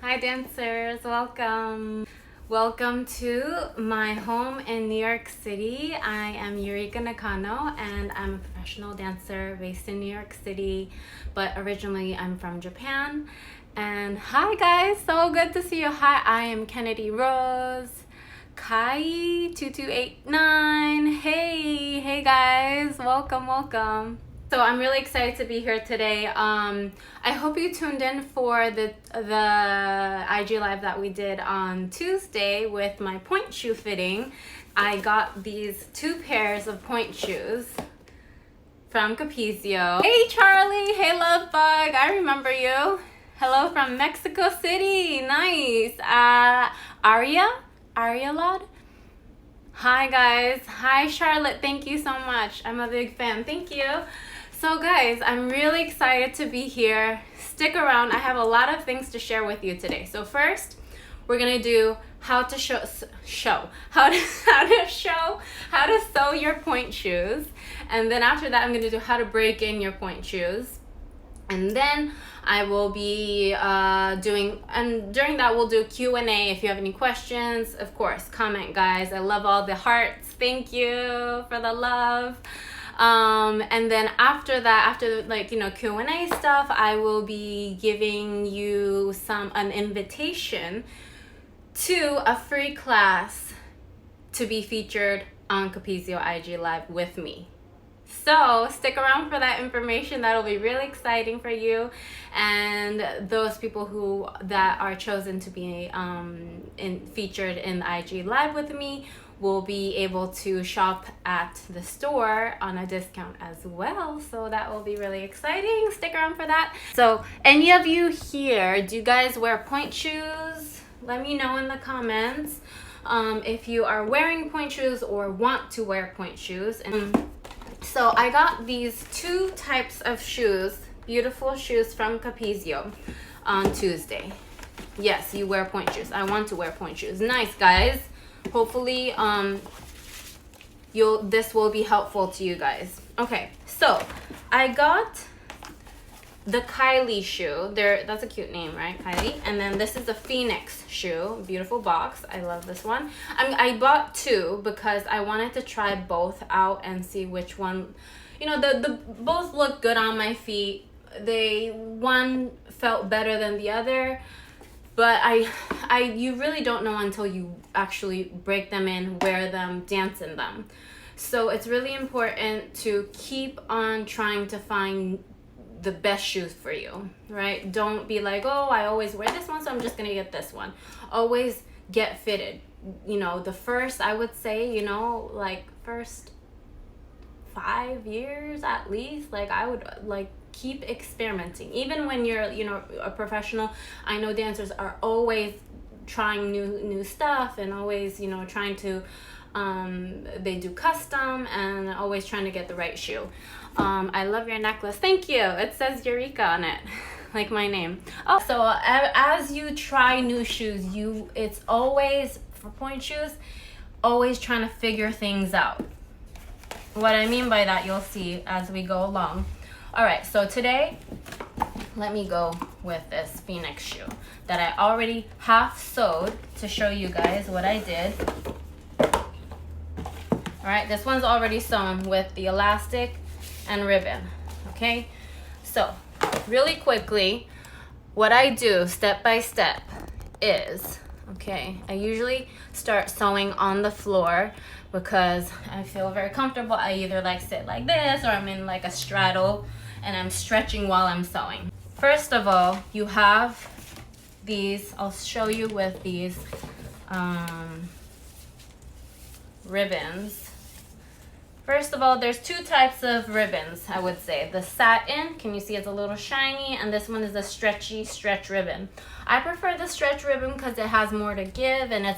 Hi dancers, welcome. Welcome to my home in New York City. I am Eureka Nakano and I'm a professional dancer based in New York City, but originally I'm from Japan. And hi guys, so good to see you. Hi, I am Kennedy Rose. Kai2289. Hey guys, welcome. So I'm really excited to be here today. I hope you tuned in for the IG live that we did on Tuesday with my Pointe shoe fitting. I got these 2 pairs of Pointe shoes from Capezio. Hey Charlie, hey Love Bug, I remember you. Hello from Mexico City, nice. Aria Lod. Hi guys, hi Charlotte, thank you so much. I'm a big fan, thank you. So guys, I'm really excited to be here. Stick around, I have a lot of things to share with you today. So first, we're gonna do how to sew your Pointe shoes. And then after that, I'm gonna do how to break in your Pointe shoes. And then I will be during that we'll do Q&A. If you have any questions, of course, comment guys. I love all the hearts. Thank you for the love. And then after that, after Q&A stuff, I will be giving you an invitation to a free class to be featured on Capezio IG Live with me. So stick around for that information. That'll be really exciting for you and those people that are chosen to be featured in the IG Live with me will be able to shop at the store on a discount as well. So that will be really exciting. Stick around for that. So any of you here, do you guys wear Pointe shoes? Let me know in the comments if you are wearing Pointe shoes or want to wear Pointe shoes. So I got these 2 types of shoes, beautiful shoes from Capezio on Tuesday. Yes, you wear Pointe shoes. I want to wear Pointe shoes. Nice guys. Hopefully this will be helpful to you guys. Okay, so I got the Kylie shoe. That's a cute name, right? Kylie. And then this is the Phoenix shoe. Beautiful box. I love this one. I bought 2 because I wanted to try both out and see which one, the both look good on my feet. One felt better than the other, but you really don't know until you actually break them in, wear them, dance in them. So it's really important to keep on trying to find the best shoes for you, right? Don't be like, oh, I always wear this one, so I'm just gonna get this one. Always get fitted. The first, I would say, first 5 years at least, I would keep experimenting. Even when you're, a professional, I know dancers are always trying new stuff and always, trying to, they do custom and always trying to get the right shoe. I love your necklace. Thank you. It says Eureka on it, like my name. Oh, so as you try new shoes, it's always, for Pointe shoes, always trying to figure things out. What I mean by that, you'll see as we go along. All right, so today, let me go with this Phoenix shoe that I already half sewed to show you guys what I did. All right, this one's already sewn with the elastic and ribbon, okay? So, really quickly, what I do step by step is, okay, I usually start sewing on the floor because I feel very comfortable. I either sit like this or I'm in a straddle and I'm stretching while I'm sewing. First of all, you have these, I'll show you with these ribbons. First of all, there's 2 types of ribbons, I would say. The satin, can you see it's a little shiny? And this one is a stretch ribbon. I prefer the stretch ribbon because it has more to give and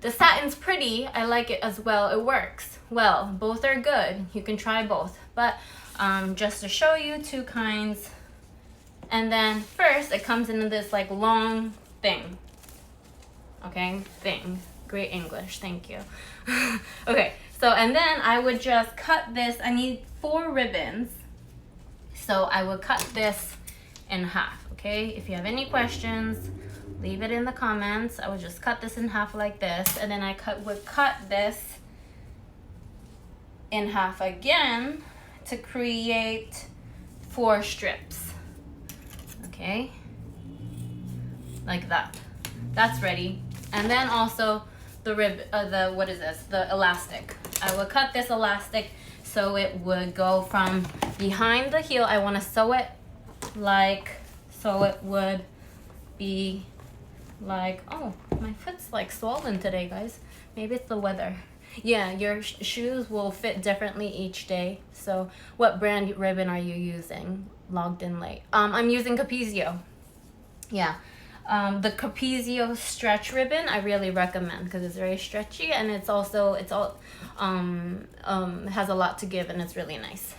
the satin's pretty. I like it as well. It works well. Both are good. You can try both. But just to show you 2 kinds. And then first, it comes in this long thing. Okay, thing. Great English, thank you. Okay. So, and then I would just cut this. I need 4 ribbons. So I would cut this in half, okay? If you have any questions, leave it in the comments. I would just cut this in half like this, and then I would cut this in half again to create 4 strips. Okay, like that. That's ready. And then also the what is this? The elastic. I would cut this elastic so it would go from behind the heel. I want to sew it like, so it would be like, oh, my foot's like swollen today, guys. Maybe it's the weather. Yeah, your shoes will fit differently each day. So what brand ribbon are you using? Logged in late. I'm using Capezio. Yeah. The Capezio stretch ribbon I really recommend because it's very stretchy, and it has a lot to give, and it's really nice.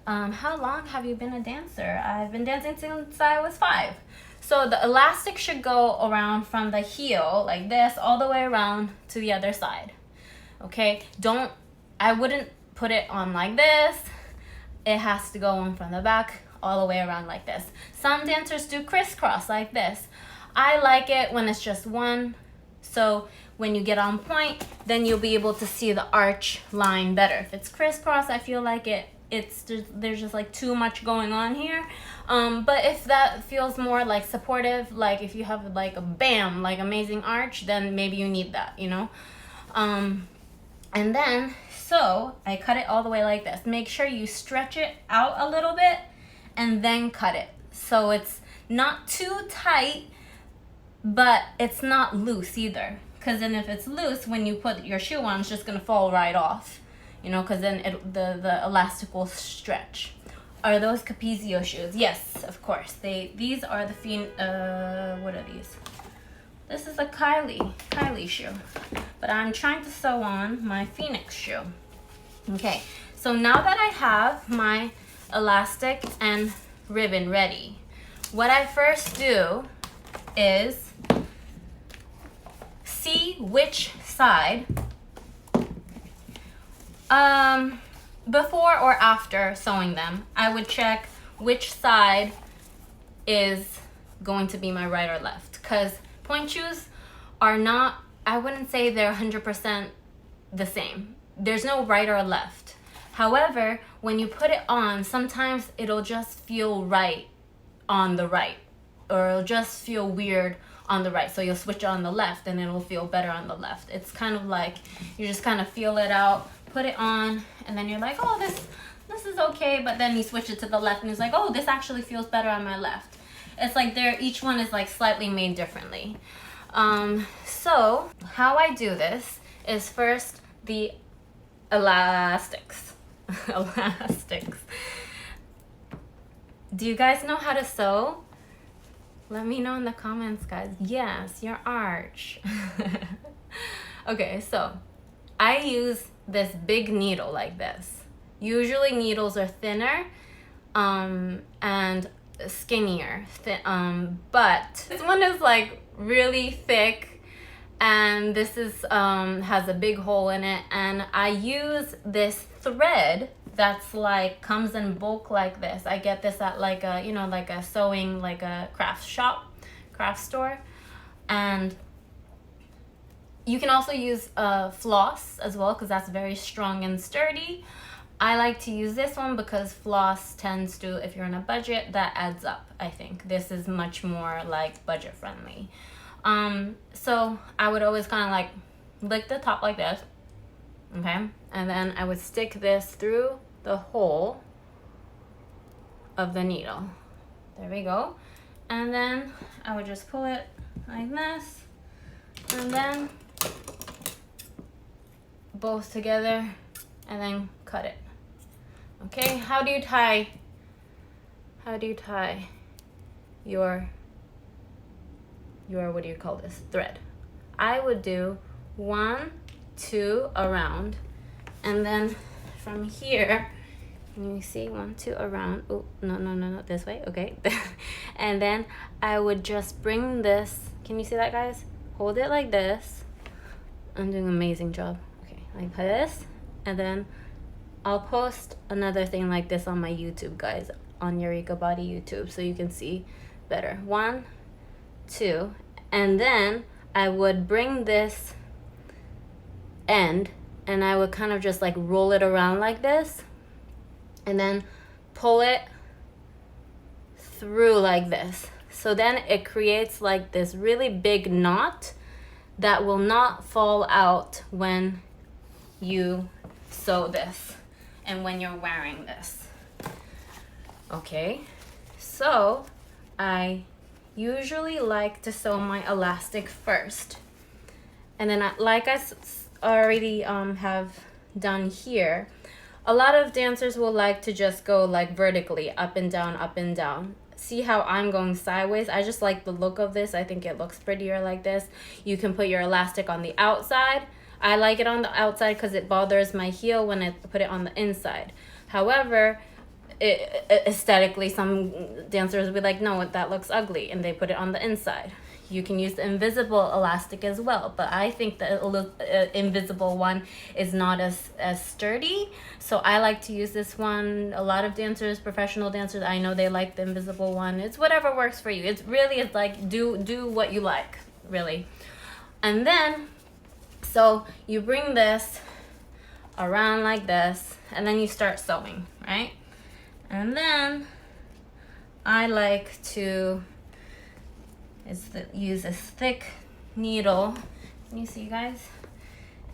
How long have you been a dancer? I've been dancing since I was 5. So the elastic should go around from the heel like this all the way around to the other side. Okay, I wouldn't put it on like this. It has to go on from the back all the way around like this. Some dancers do crisscross like this. I like it when it's just one. So when you get on point, then you'll be able to see the arch line better. If it's crisscross, I feel like there's just like too much going on here. But if that feels more like supportive, like if you have like a bam, like amazing arch, then maybe you need that, you know? And then, so I cut it all the way like this. Make sure you stretch it out a little bit and then cut it. So it's not too tight, but it's not loose either. Because then if it's loose, when you put your shoe on, it's just going to fall right off. You know, because then the elastic will stretch. Are those Capezio shoes? Yes, of course. These are the what are these? This is a Kylie shoe. But I'm trying to sew on my Phoenix shoe. Okay, so now that I have my elastic and ribbon ready, what I first do is see which side, before or after sewing them, I would check which side is going to be my right or left, because pointe shoes are not, I wouldn't say they're 100% the same. There's no right or left. However, when you put it on, sometimes it'll just feel right on the right, or it'll just feel weird on the right. So you'll switch on the left and it'll feel better on the left. It's kind of like you just kind of feel it out, put it on, and then you're like, oh, this is okay, but then you switch it to the left and it's like, oh, this actually feels better on my left. It's like each one is like slightly made differently. So how I do this is first the elastics. Elastics. Do you guys know how to sew? Let me know in the comments, guys. Yes, your arch. Okay, so I use this big needle like this. Usually needles are thinner and skinnier, but this one is like really thick, and this is has a big hole in it, and I use this thread that's like comes in bulk like this. I get this at like a, you know, like a sewing, like a craft store, and you can also use floss as well, because that's very strong and sturdy. I like to use this one because floss tends to, if you're on a budget, that adds up. I think this is much more like budget friendly. So I would always kind of like lick the top like this, okay, and then I would stick this through the hole of the needle. There we go. And then I would just pull it like this, and then both together, and then cut it. Okay, how do you tie your what do you call this, thread? I would do 1, 2 around, and then from here, can you see 1, 2 around? Oh, no, this way, okay. And then I would just bring this, can you see that, guys? Hold it like this. I'm doing an amazing job. Okay, like this, and then I'll post another thing like this on my YouTube, guys, on Eureka Body YouTube, so you can see better. 1, 2, And then I would bring this end and I would kind of just like roll it around like this and then pull it through like this. So then it creates like this really big knot that will not fall out when you sew this and when you're wearing this. Okay, so I usually like to sew my elastic first, and then like I already have done here, a lot of dancers will like to just go like vertically up and down, up and down. See how I'm going sideways? I just like the look of this. I think it looks prettier like this. You can put your elastic on the outside. I like it on the outside because it bothers my heel when I put it on the inside. However, aesthetically, some dancers will be like, no, that looks ugly, and they put it on the inside. You can use the invisible elastic as well, but I think the invisible one is not as sturdy, so I like to use this one. A lot of dancers, professional dancers, I know they like the invisible one. It's whatever works for you. It's really, it's like do what you like, really. And then, so you bring this around like this, and then you start sewing, right? And then I like to use a thick needle. Can you see, guys?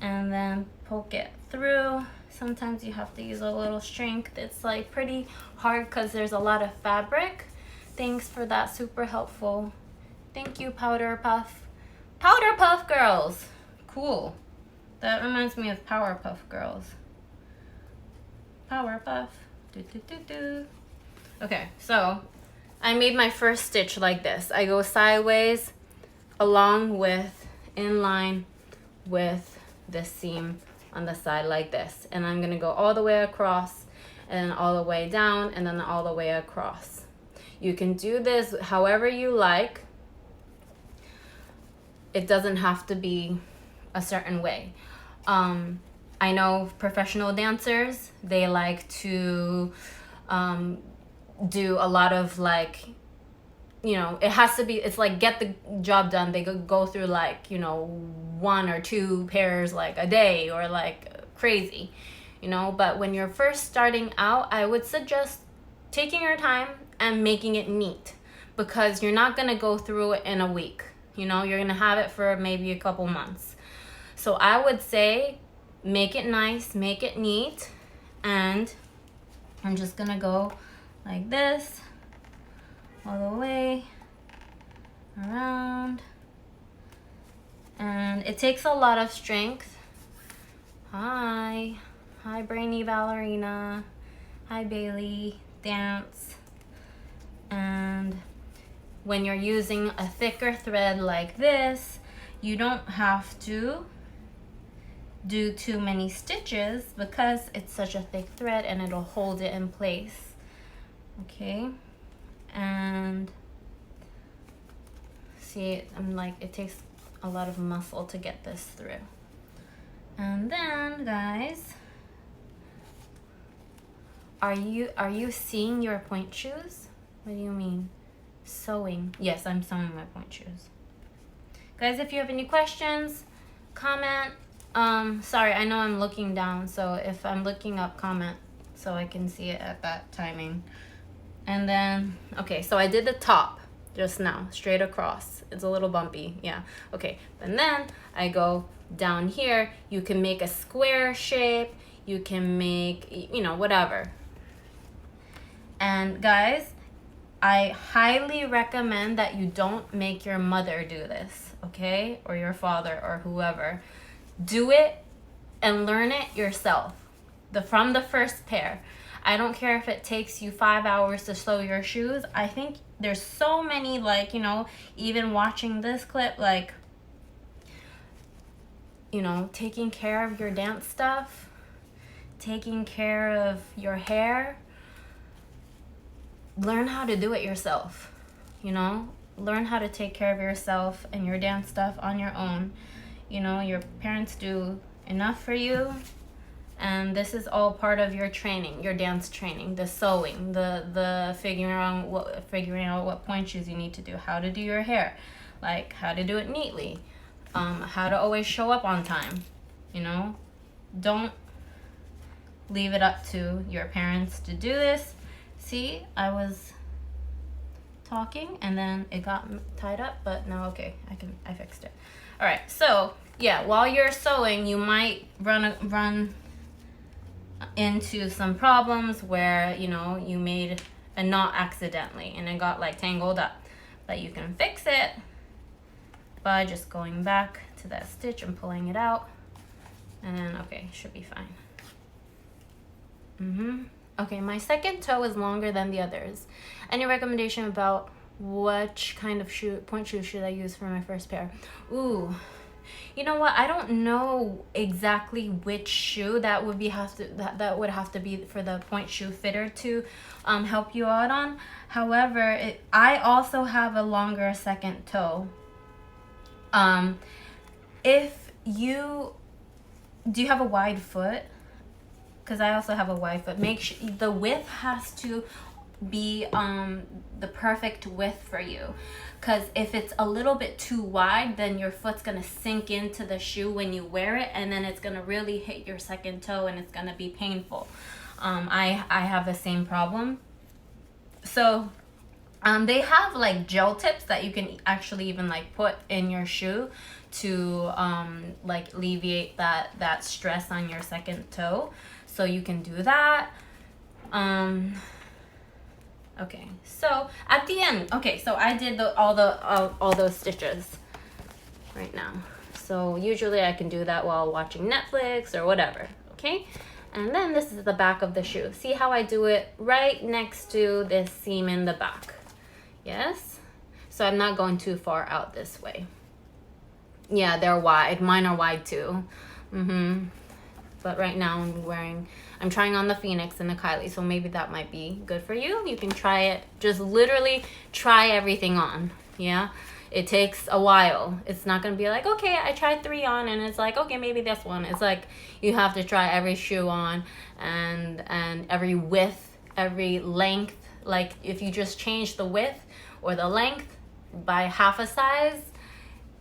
And then poke it through. Sometimes you have to use a little strength. It's like pretty hard because there's a lot of fabric. Thanks for that, super helpful. Thank you, Powder Puff. Powder Puff Girls. Cool. That reminds me of Powerpuff Girls. Powerpuff. Do, do, do, do. Okay, so I made my first stitch like this. I go sideways along with, in line with the seam on the side like this. And I'm gonna go all the way across and all the way down and then all the way across. You can do this however you like. It doesn't have to be a certain way. I know professional dancers, they like to do a lot of like, you know, it has to be, it's like get the job done. They go through like, you know, 1 or 2 pairs like a day or like crazy, you know. But when you're first starting out, I would suggest taking your time and making it neat, because you're not gonna go through it in a week. You know, you're gonna have it for maybe a couple months. So I would say make it nice, make it neat, and I'm just gonna go like this all the way around. And it takes a lot of strength. Hi brainy ballerina. Hi Bailey, dance. And when you're using a thicker thread like this, you don't have to do too many stitches because it's such a thick thread and it'll hold it in place. Okay, and see, I'm like, it takes a lot of muscle to get this through. And then, guys, are you seeing your point shoes? What do you mean? Sewing. Yes, I'm sewing my point shoes. Guys, if you have any questions, comment. Sorry, I know I'm looking down, so if I'm looking up, comment so I can see it at that timing. And then, okay, so I did the top just now, straight across. It's a little bumpy, yeah. Okay, and then I go down here. You can make a square shape. You can make, you know, whatever. And guys, I highly recommend that you don't make your mother do this, okay? Or your father or whoever. Do it and learn it yourself. From the first pair. I don't care if it takes you 5 hours to sew your shoes. I think there's so many, like, you know, even watching this clip, like, you know, taking care of your dance stuff, taking care of your hair. Learn how to do it yourself, you know? Learn how to take care of yourself and your dance stuff on your own. You know, your parents do enough for you, and this is all part of your training, your dance training, the sewing, the figuring out what point shoes you need to do, how to do your hair. like how to do it neatly, how to always show up on time. You know, don't leave it up to your parents to do this. See, I was talking and then it got tied up, but now okay, I fixed it. All right, so yeah, while you're sewing, you might run into some problems where, you know, you made a knot accidentally and it got like tangled up, but you can fix it by just going back to that stitch and pulling it out, and then okay, should be fine. Okay, my second toe is longer than the others. Any recommendation about which kind of point shoe should I use for my first pair? Ooh, you know what? I don't know exactly which shoe that would that would have to be for the point shoe fitter to help you out on. However, I also have a longer second toe. If you do, you have a wide foot? Because I also have a wide foot. Make sure the width has to be the perfect width for you, because if it's a little bit too wide, then your foot's gonna sink into the shoe when you wear it, and then it's gonna really hit your second toe and it's gonna be painful. I have the same problem. So they have like gel tips that you can actually even like put in your shoe to like alleviate that stress on your second toe. So you can do that. Okay, so at the end, okay, so I did all those stitches right now. So usually I can do that while watching Netflix or whatever, okay? And then this is the back of the shoe. See how I do it right next to this seam in the back? Yes? So I'm not going too far out this way. Yeah, they're wide. Mine are wide too. But right now I'm trying on the Phoenix and the Kylie, so maybe that might be good for you. You can try it. Just literally try everything on. Yeah, it takes a while. It's not gonna be like, okay, I tried 3 on and it's like, okay, maybe this one. It's like you have to try every shoe on and every width, every length. Like if you just change the width or the length by half a size,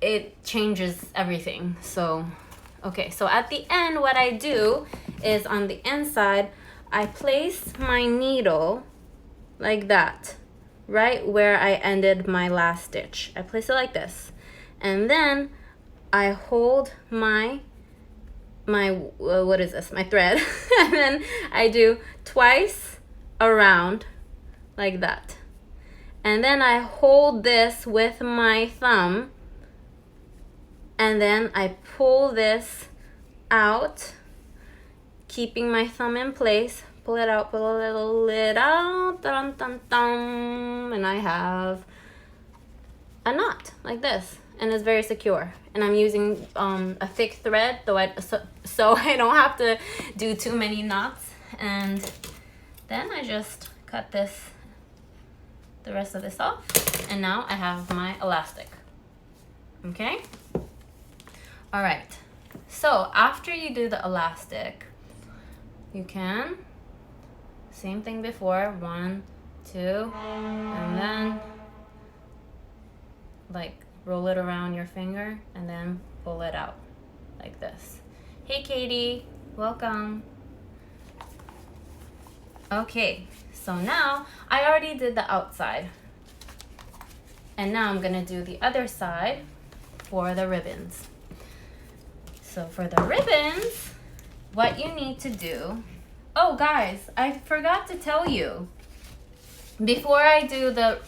it changes everything. So okay, so at the end, what I do is on the inside, I place my needle like that, right where I ended my last stitch. I place it like this. And then I hold my what is this? My thread. And then I do twice around like that. And then I hold this with my thumb. And then I pull this out, keeping my thumb in place. Pull it out, pull a little lid out, dun, dun, dun, and I have a knot like this, and it's very secure. And I'm using a thick thread, so I don't have to do too many knots. And then I just cut the rest of this off, and now I have my elastic. Okay. All right, so after you do the elastic, you can, same thing before, 1, 2, and then like roll it around your finger and then pull it out like this. Hey Katie, welcome. Okay, so now I already did the outside, and now I'm gonna do the other side for the ribbons. So for the ribbons, what you need to do, oh guys, I forgot to tell you, before I do the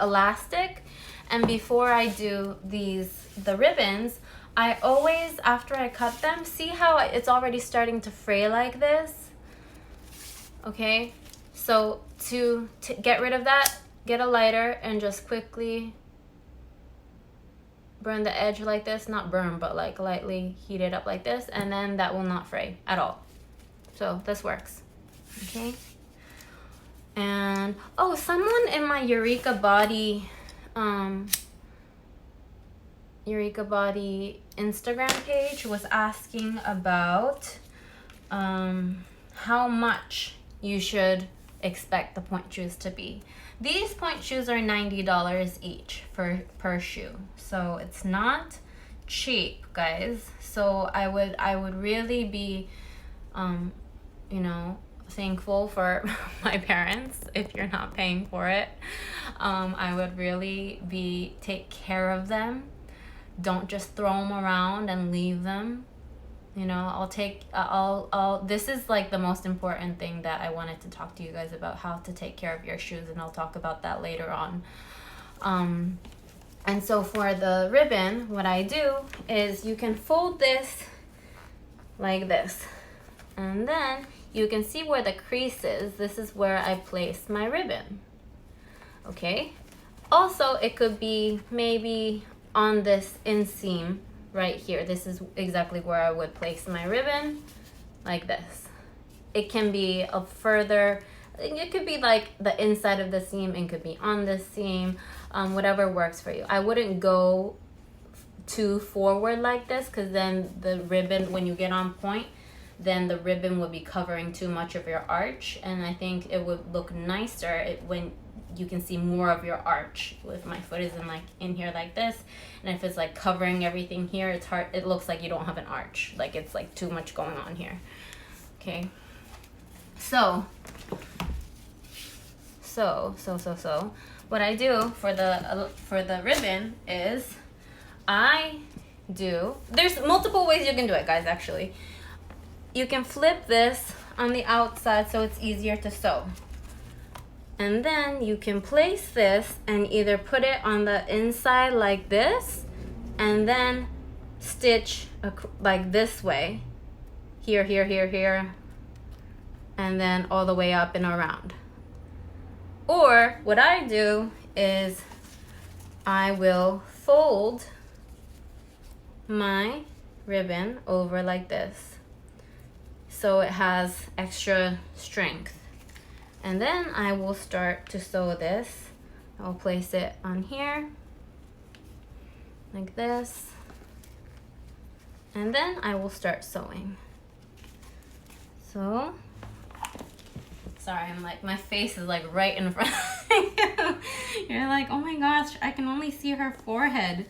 elastic and before I do the ribbons, I always, after I cut them, see how it's already starting to fray like this? Okay, so to get rid of that, get a lighter and just quickly burn the edge like this. Not burn, but like lightly heat it up like this, and then that will not fray at all. So this works. Okay. And oh, someone in my Eureka Body Instagram page was asking about how much you should expect the point shoes to be. These point shoes are $90 each per shoe. So it's not cheap, guys. So I would really be you know, thankful for my parents if you're not paying for it. I would really take care of them. Don't just throw them around and leave them. You know, this is like the most important thing that I wanted to talk to you guys about, how to take care of your shoes, and I'll talk about that later on. And so for the ribbon, what I do is you can fold this like this. And then you can see where the crease is. This is where I place my ribbon. Okay? Also, it could be maybe on this inseam right here. This is exactly where I would place my ribbon, like this. It can be a further, it could be like the inside of the seam, it could be on the seam, whatever works for you. I wouldn't go too forward like this, because then the ribbon, when you get on point, then the ribbon would be covering too much of your arch, and I think it would look nicer when you can see more of your arch. If my foot is in here like this, and if it's like covering everything here, it's hard, it looks like you don't have an arch, like it's like too much going on here. Okay, so what I do for the ribbon is there's multiple ways you can do it, guys. Actually, you can flip this on the outside so it's easier to sew. And then you can place this and either put it on the inside like this, and then stitch like this way, here, and then all the way up and around. Or what I do is I will fold my ribbon over like this, so it has extra strength. And then I will start to sew this. I'll place it on here, like this. And then I will start sewing. So, sorry, I'm like, my face is like right in front of you. You're like, oh my gosh, I can only see her forehead.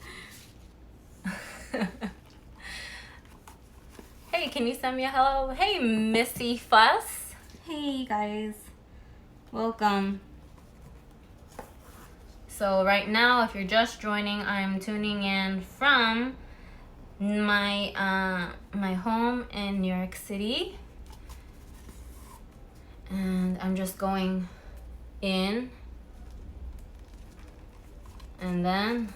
Hey, can you send me a hello? Hey, Missy Fuss. Hey, guys. Welcome. So right now, if you're just joining, I'm tuning in from my my home in New York City, and I'm just going in and then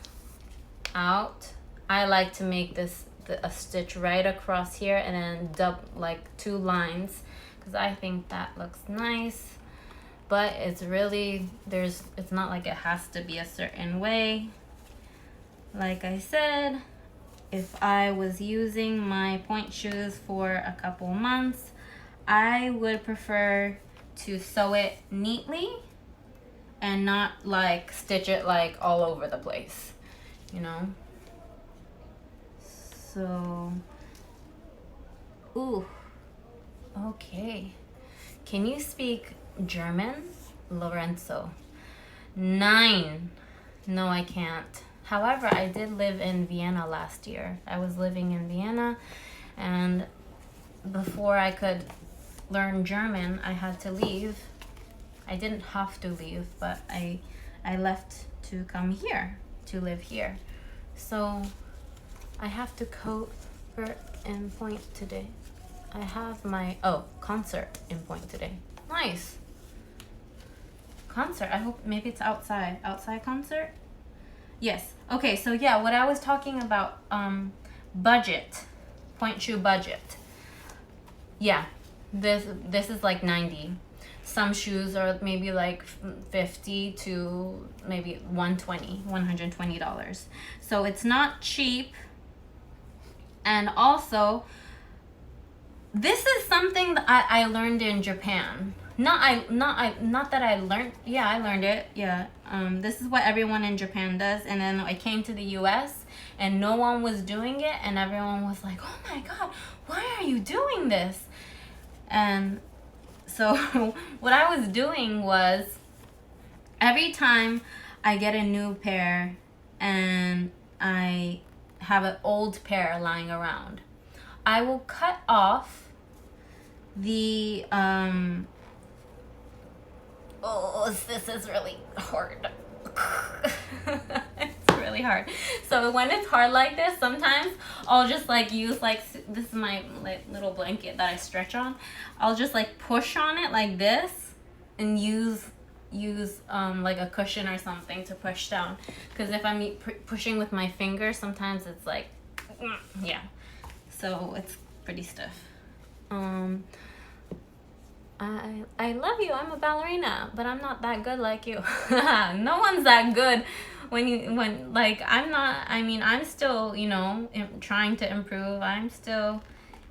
out. I like to make this a stitch right across here and then like 2 lines, because I think that looks nice. But it's really, it's not like it has to be a certain way. Like I said, if I was using my point shoes for a couple months, I would prefer to sew it neatly and not like stitch it like all over the place, you know? So, ooh, okay. Can you speak German? Lorenzo. 9. No, I can't. However, I did live in Vienna last year. I was living in Vienna, and before I could learn German, I had to leave. I didn't have to leave, but I left to come here, to live here. So I have to cover in Pointe today. I have my, concert in Pointe today. Nice. Concert. I hope maybe it's outside. Outside concert? Yes. Okay, so yeah, what I was talking about, budget. Point shoe budget. Yeah. This is like 90. Some shoes are maybe like 50 to maybe $120. So it's not cheap. And also, this is something that I learned in Japan. Not that I learned. Yeah, I learned it. Yeah. This is what everyone in Japan does. And then I came to the US and no one was doing it, and everyone was like, "Oh my God, why are you doing this?" And so what I was doing was Every time I get a new pair and I have an old pair lying around, I will cut off the oh, this is really hard. It's really hard. So when it's hard like this, sometimes I'll just like use like, this is my like little blanket that I stretch on. I'll just like push on it like this and use like a cushion or something to push down, because if I'm pushing with my fingers, sometimes it's like, yeah, so it's pretty stiff. I love you. I'm a ballerina, but I'm not that good like you. No one's that good when like I'm not. I mean, I'm still, you know, trying to improve. I'm still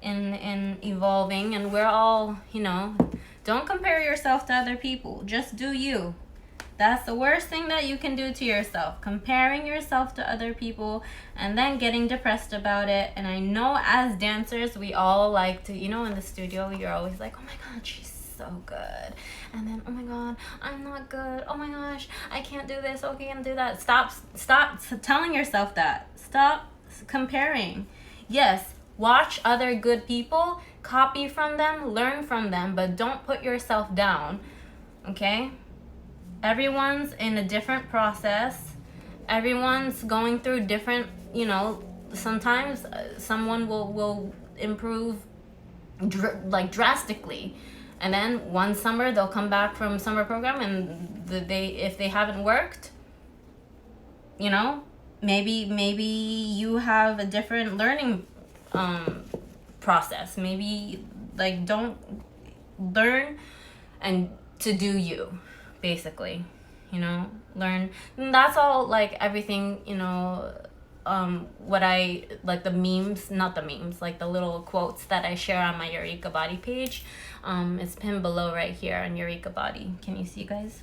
in evolving, and we're all, you know, don't compare yourself to other people. Just do you. That's the worst thing that you can do to yourself. Comparing yourself to other people and then getting depressed about it. And I know as dancers, we all like to, you know, in the studio, you're always like, oh my God, she's so good. And then, oh my God, I'm not good. Oh my gosh, I can't do this. Okay, I can't do that. Stop telling yourself that. Stop comparing. Yes, watch other good people, copy from them, learn from them, but don't put yourself down, okay? Everyone's in a different process. Everyone's going through different, you know, sometimes someone will improve like drastically. And then one summer they'll come back from summer program and if they haven't worked, you know, maybe you have a different learning process. Maybe like don't learn and to do you, basically, you know, learn. And that's all, like everything, you know, what I like, the memes, not the memes, like the little quotes that I share on my Eureka Body page. It's pinned below right here on Eureka Body. Can you see, guys?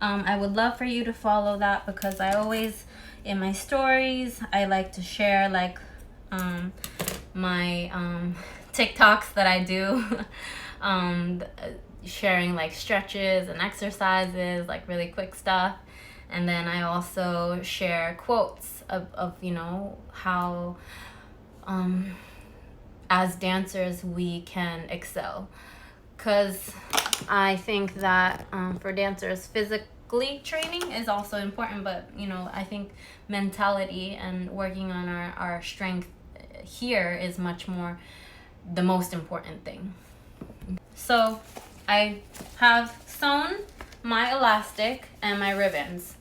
I would love for you to follow that, because I always, in my stories, I like to share like my TikToks that I do, sharing like stretches and exercises, like really quick stuff. And then I also share quotes of you know, how as dancers we can excel, because I think that for dancers, physically training is also important, but you know, I think mentality and working on our strength here is much more the most important thing. So I have sewn my elastic and my ribbons.